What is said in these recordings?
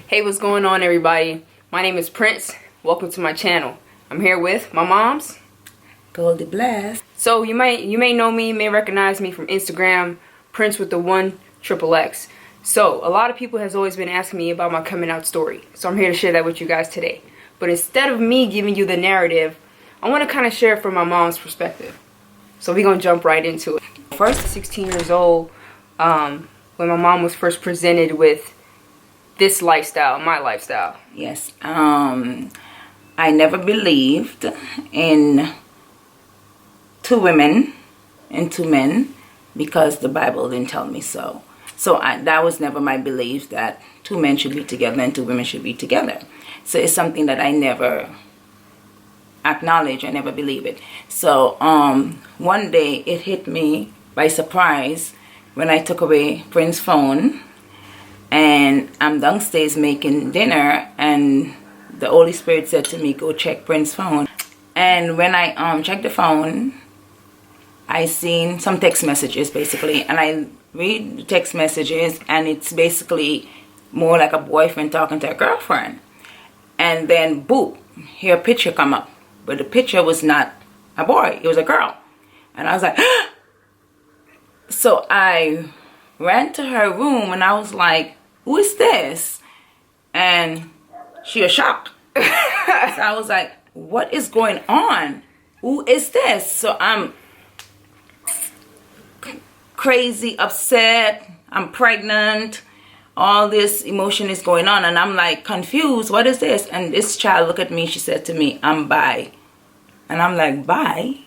Hey, what's going on, everybody? My name is Prince. Welcome to my channel. I'm here with my mom's Goldie Blast. So you may know me, may recognize me from Instagram, Prince with the 1XXX. So a lot of people has always been asking me about my coming out story. So I'm here to share that with you guys today. But instead of me giving you the narrative, I want to kind of share it from my mom's perspective. So we're gonna jump right into it. First, 16 years old, when my mom was first presented with this lifestyle, my lifestyle. Yes. I never believed in two women and two men because the Bible didn't tell me so. So that was never my belief, that two men should be together and two women should be together. So it's something that I never acknowledge. I never believe it. So one day it hit me by surprise when I took away Prince's phone, and I'm downstairs making dinner, and the Holy Spirit said to me, go check Prince's phone. And when I checked the phone, I seen some text messages basically, and I read the text messages, and it's basically more like a boyfriend talking to a girlfriend. And then boop, here a picture come up, but the picture was not a boy, it was a girl. And I was like so I ran to her room and I was like, who is this? And she was shocked. So I was like, what is going on? Who is this? So I'm crazy, upset, I'm pregnant, all this emotion is going on, and I'm like confused, what is this? And this child looked at me, she said to me, I'm bi. And I'm like, bi?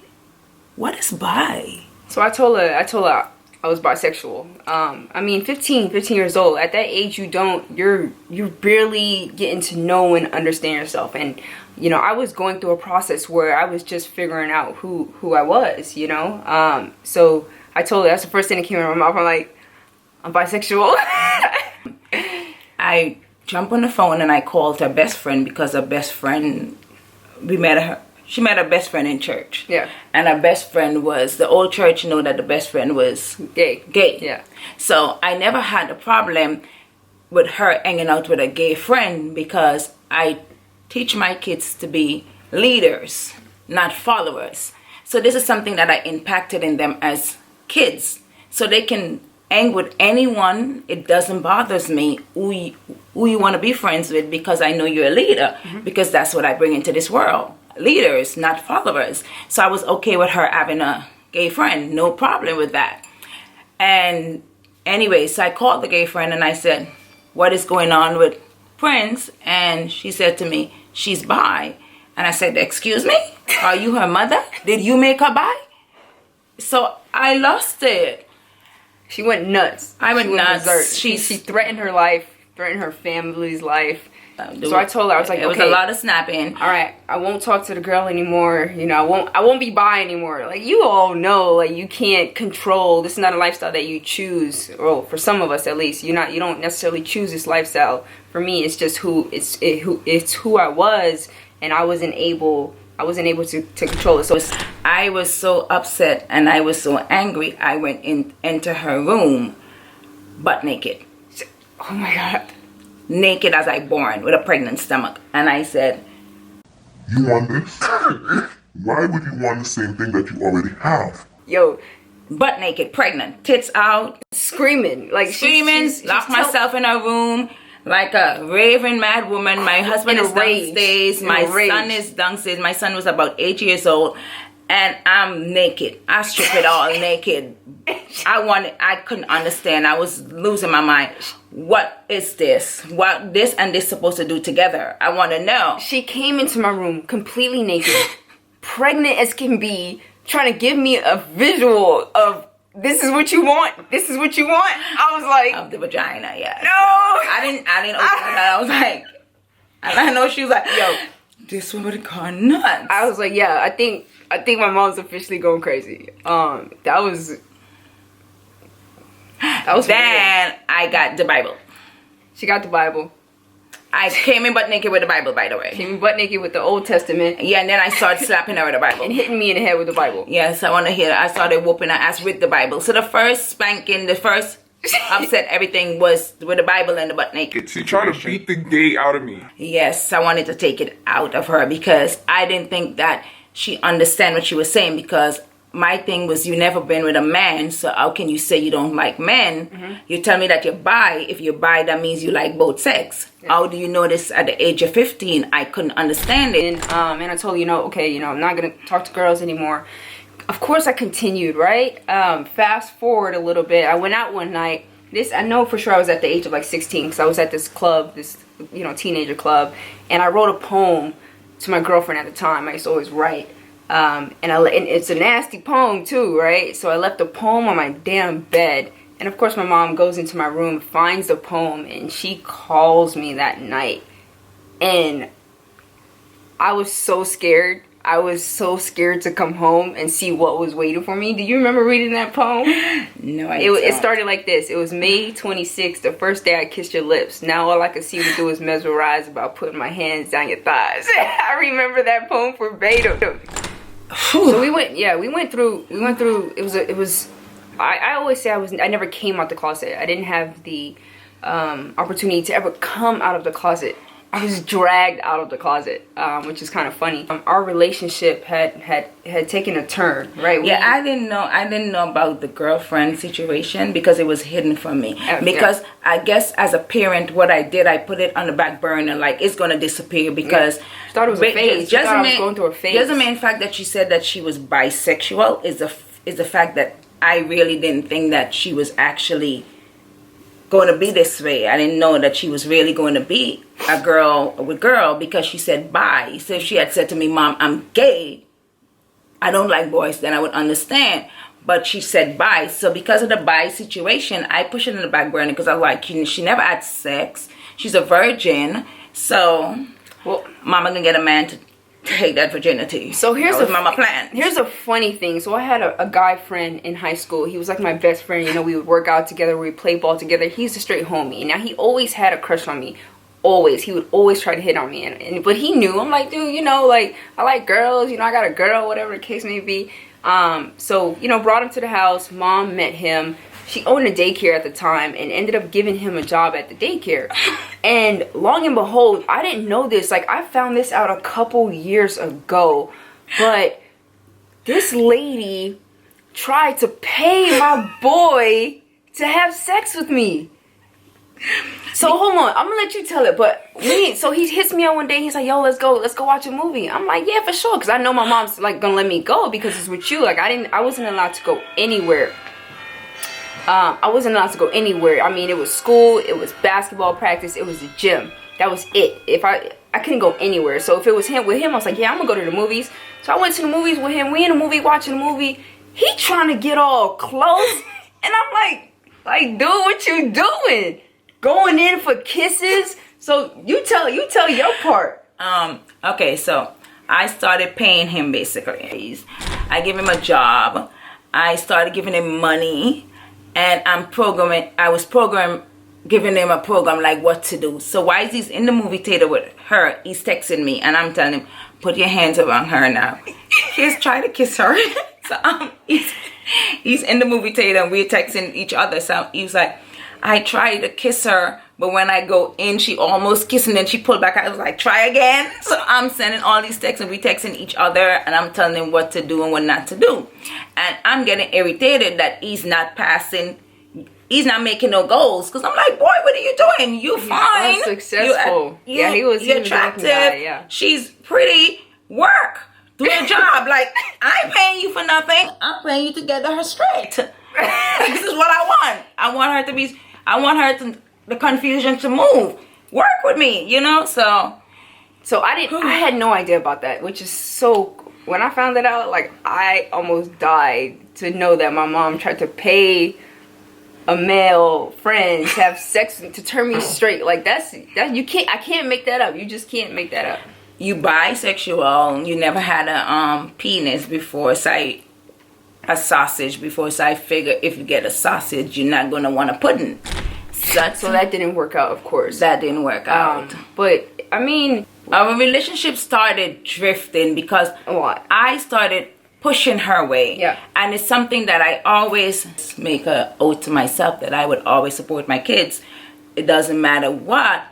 What is bi? So I told her I was bisexual. I mean, 15 years old. At that age, you're barely getting to know and understand yourself. And, you know, I was going through a process where I was just figuring out who I was, you know. So I told her, that's the first thing that came out of my mouth. I'm like, I'm bisexual. I jumped on the phone and I called her best friend, because her best friend, she met her best friend in church. Yeah. And her best friend was, the old church know that the best friend was gay. Yeah. So I never had a problem with her hanging out with a gay friend, because I teach my kids to be leaders, not followers. So this is something that I impacted in them as kids, so they can hang with anyone. It doesn't bother me who you want to be friends with, because I know you're a leader. Because that's what I bring into this world. Leaders, not followers. So I was okay with her having a gay friend, no problem with that. And anyway, so I called the gay friend and I said, what is going on with Prince? And she said to me, she's bi. And I said, excuse me, are you her mother? Did you make her bi? So I lost it. She went nuts. I went nuts. Berserk. She threatened her life, threatened her family's life. So I told her, I was like, it was okay, a lot of snapping. All right, I won't talk to the girl anymore. You know, I won't be bi anymore. Like, you all know, like, you can't control. This is not a lifestyle that you choose. Well, for some of us at least, you don't necessarily choose this lifestyle. For me, it's just it's who I was, and I wasn't able to control it. So I was so upset and I was so angry. I went into her room, butt naked. Oh my God. Naked as I born, with a pregnant stomach. And I said, you want this? Why would you want the same thing that you already have? Yo, butt naked, pregnant, tits out, screaming, locked myself in a room like a raving mad woman. My husband is downstairs, my son is downstairs. My son was about 8 years old, and I'm naked. I stripped it all naked. I couldn't understand. I was losing my mind. What is this? What this and this supposed to do together? I want to know. She came into my room completely naked, pregnant as can be, trying to give me a visual of, this is what you want. This is what you want. I was like, of the vagina, yeah. No. I didn't open that. I was like, I know she was like, yo, this woman would have gone nuts. I was like, yeah, I think my mom's officially going crazy. That was then weird. I got the Bible. She got the Bible. I came in butt naked with the Bible, by the way. Came in butt naked with the Old Testament. Yeah, and then I started slapping her with the Bible. And hitting me in the head with the Bible. Yes, I want to hear. I started whooping her ass with the Bible. So the first spanking, the first upset everything was with the Bible and the butt naked. She tried to beat the gay out of me. Yes, I wanted to take it out of her because I didn't think that she understand what she was saying, because my thing was, you never been with a man, so how can you say you don't like men? You tell me that you're bi. If you're bi, that means you like both sex. How do you know this at the age of 15? I couldn't understand it. And I told her, okay, I'm not gonna talk to girls anymore. Of course I continued, right? Fast forward a little bit. I went out one night. I know for sure I was at the age of like 16, because I was at this club, this teenager club, and I wrote a poem to my girlfriend at the time. I used to always write. And it's a nasty poem too, right? So I left the poem on my damn bed, and of course my mom goes into my room, finds the poem, and she calls me that night. And I was so scared. I was so scared to come home and see what was waiting for me. Do you remember reading that poem? No, It started like this. It was May 26th, the first day I kissed your lips. Now all I could see you do is mesmerize about putting my hands down your thighs. I remember that poem verbatim. So we went through, I always say I never came out the closet. I didn't have the opportunity to ever come out of the closet. I was dragged out of the closet, which is kind of funny. Our relationship had taken a turn, right? I didn't know about the girlfriend situation because it was hidden from me. Because I guess as a parent, what I did, I put it on the back burner, like it's gonna disappear because she thought it was a phase. She thought I was going through a phase. Doesn't mean fact that she said that she was bisexual is the fact that I really didn't think that she was actually going to be this way. I didn't know that she was really going to be a girl with girl because she said bi. So if she had said to me, Mom, I'm gay, I don't like boys, then I would understand. But she said bi. So because of the bi situation, I pushed it in the back burner because I was like, she never had sex. She's a virgin. So, Mama gonna get a man to take that virginity. So here's that was Mama plan. Here's a funny thing. So I had a guy friend in high school. He was like my best friend. We would work out together. We would play ball together. He's a straight homie. Now he always had a crush on me. Always. He would always try to hit on me. But he knew. I'm like, dude, like I like girls. I got a girl, whatever the case may be. So brought him to the house. Mom met him. She owned a daycare at the time and ended up giving him a job at the daycare. And long and behold, I didn't know this. Like, I found this out a couple years ago. But this lady tried to pay my boy to have sex with me. So hold on, I'm gonna let you tell it. But so he hits me up one day. He's like, "Yo, let's go watch a movie." I'm like, "Yeah, for sure," because I know my mom's like gonna let me go because it's with you. Like, I wasn't allowed to go anywhere. I wasn't allowed to go anywhere. I mean, it was school, it was basketball practice, it was the gym. That was it. If I couldn't go anywhere. So if it was with him, I was like, yeah, I'm gonna go to the movies. So I went to the movies with him. We in the movie, watching the movie. He trying to get all close, and I'm like, dude, what you doing? Going in for kisses? So you tell your part. Okay, so I started paying him basically. I gave him a job. I started giving him money. And I was giving him a program like what to do. So while he's in the movie theater with her, he's texting me and I'm telling him, put your hands around her now. He's trying to kiss her. So he's in the movie theater and we're texting each other. So he was like, I tried to kiss her, but when I go in, she almost kissed and then she pulled back. I was like, try again. So I'm sending all these texts and we texting each other and I'm telling him what to do and what not to do. And I'm getting irritated that he's not passing. He's not making no goals. Because I'm like, boy, what are you doing? You fine. He's successful. He was attractive. Yeah. She's pretty. Work. Do your job. Like, I ain't paying you for nothing. I'm paying you to get her straight. This is what I want. I want her to the confusion to move. Work with me, So I had no idea about that, which is so. When I found that out, like, I almost died to know that my mom tried to pay a male friend to have sex to turn me straight. Like, I can't make that up. You just can't make that up. You bisexual. You never had a penis before, say a sausage before. So I figure if you get a sausage, you're not gonna want a pudding. So that didn't work out, of course. That didn't work out. But I mean, our relationship started drifting because what? I started pushing her way. Yeah. And it's something that I always make a oath to myself that I would always support my kids. It doesn't matter what.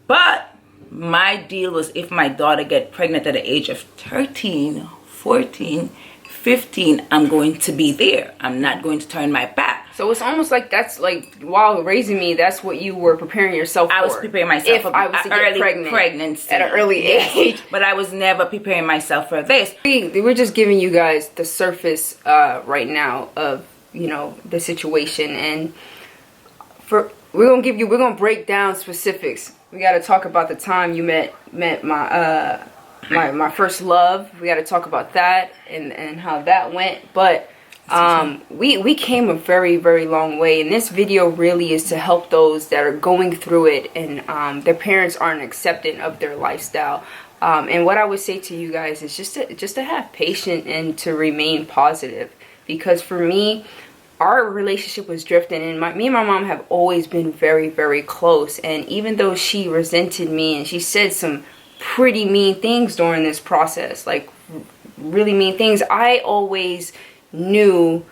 But my deal was if my daughter get pregnant at the age of 13, 14, 15, I'm going to be there. I'm not going to turn my back. So it's almost like that's like while raising me, that's what you were preparing yourself for. I was preparing myself if I was to get pregnancy at an early age. But I was never preparing myself for this. We're just giving you guys the surface right now of, you know, the situation, and we're gonna break down specifics. We got to talk about the time you met my first love. We got to talk about that and how that went. But we came a very, very long way, and this video really is to help those that are going through it and their parents aren't accepting of their lifestyle. And what I would say to you guys is just to have patience and to remain positive, because for me, our relationship was drifting, and me and my mom have always been very, very close. And even though she resented me and she said some pretty mean things during this process, like really mean things, I always knew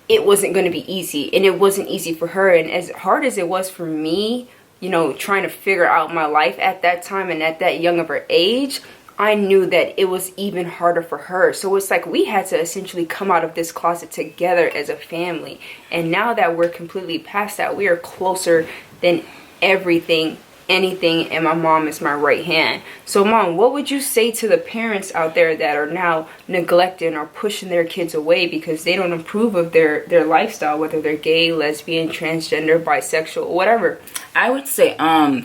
it wasn't going to be easy, and it wasn't easy for her. And as hard as it was for me, you know, trying to figure out my life at that time and at that young of her age, I knew that it was even harder for her. So it's like we had to essentially come out of this closet together as a family. And now that we're completely past that, we are closer than anything, and my mom is my right hand. So Mom, what would you say to the parents out there that are now neglecting or pushing their kids away because they don't approve of their lifestyle, whether they're gay, lesbian, transgender, bisexual, whatever? I would say,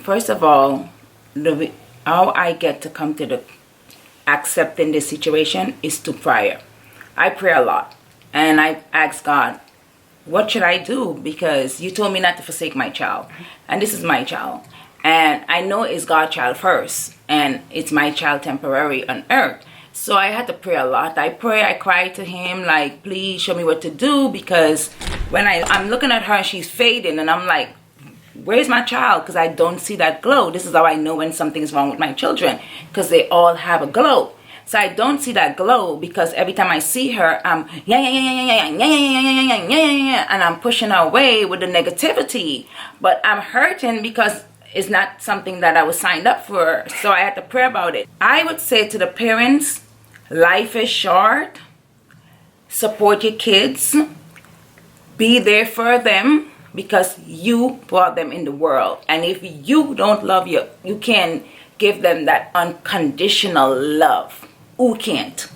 first of all, how I get to come to the accepting this situation is to prayer. I pray a lot, and I ask God, what should I do? Because you told me not to forsake my child, and this is my child, and I know it's God's child first, and it's my child temporary on earth. So I had to pray a lot. I cry to him, like, please show me what to do, because when I'm looking at her, she's fading, and I'm like, where's my child? Because I don't see that glow. This is how I know when something's wrong with my children, because they all have a glow. So I don't see that glow, because every time I see her, I'm and I'm pushing her away with the negativity. But I'm hurting because it's not something that I was signed up for. So I had to pray about it. I would say to the parents, life is short. Support your kids. Be there for them, because you brought them in the world. And if you don't love you can give them that unconditional love. Who can't?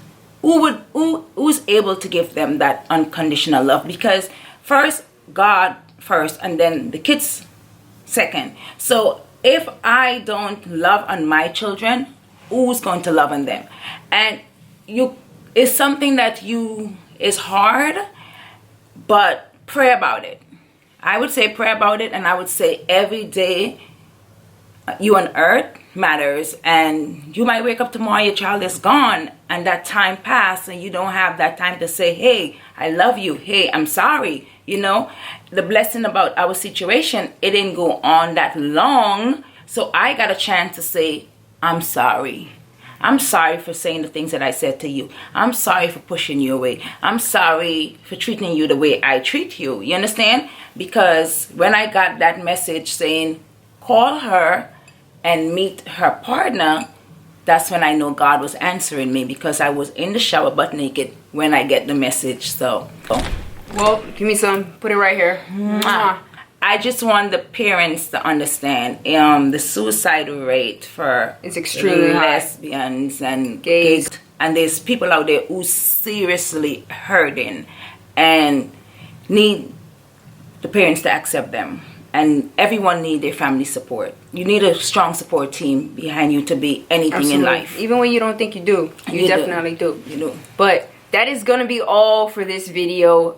Who's able to give them that unconditional love? Because first, God first, and then the kids second. So if I don't love on my children, who's going to love on them? And it's something that is hard, but pray about it. I would say pray about it, and I would say every day you on earth matters, and you might wake up tomorrow, your child is gone, and that time passed, and you don't have that time to say, hey, I love you, hey, I'm sorry. You know, the blessing about our situation, it didn't go on that long, so I got a chance to say, I'm sorry. I'm sorry for saying the things that I said to you. I'm sorry for pushing you away. I'm sorry for treating you the way I treat you. You understand? Because when I got that message saying, call her and meet her partner, that's when I know God was answering me, because I was in the shower butt naked when I get the message. So, well, give me some. Put it right here. Mwah. I just want the parents to understand the suicide rate for it's extremely lesbians and gays. And there's people out there who seriously hurting and need the parents to accept them. And everyone need their family support. You need a strong support team behind you to be anything Absolutely. In life. Even when you don't think you do. You definitely do. You do. But that is going to be all for this video.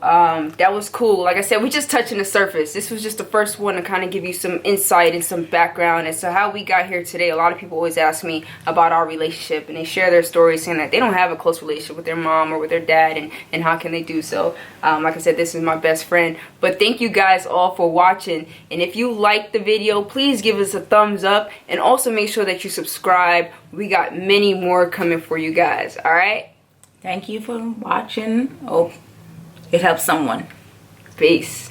That was cool. Like I said, we just touching the surface. This was just the first one to kind of give you some insight and some background as to how we got here today. A lot of people always ask me about our relationship, and they share their stories saying that they don't have a close relationship with their mom or with their dad, and how can they do so. Like I said, this is my best friend. But thank you guys all for watching. And if you liked the video, please give us a thumbs up, and also make sure that you subscribe. We got many more coming for you guys. All right? Thank you for watching. Hope it helps someone. Peace.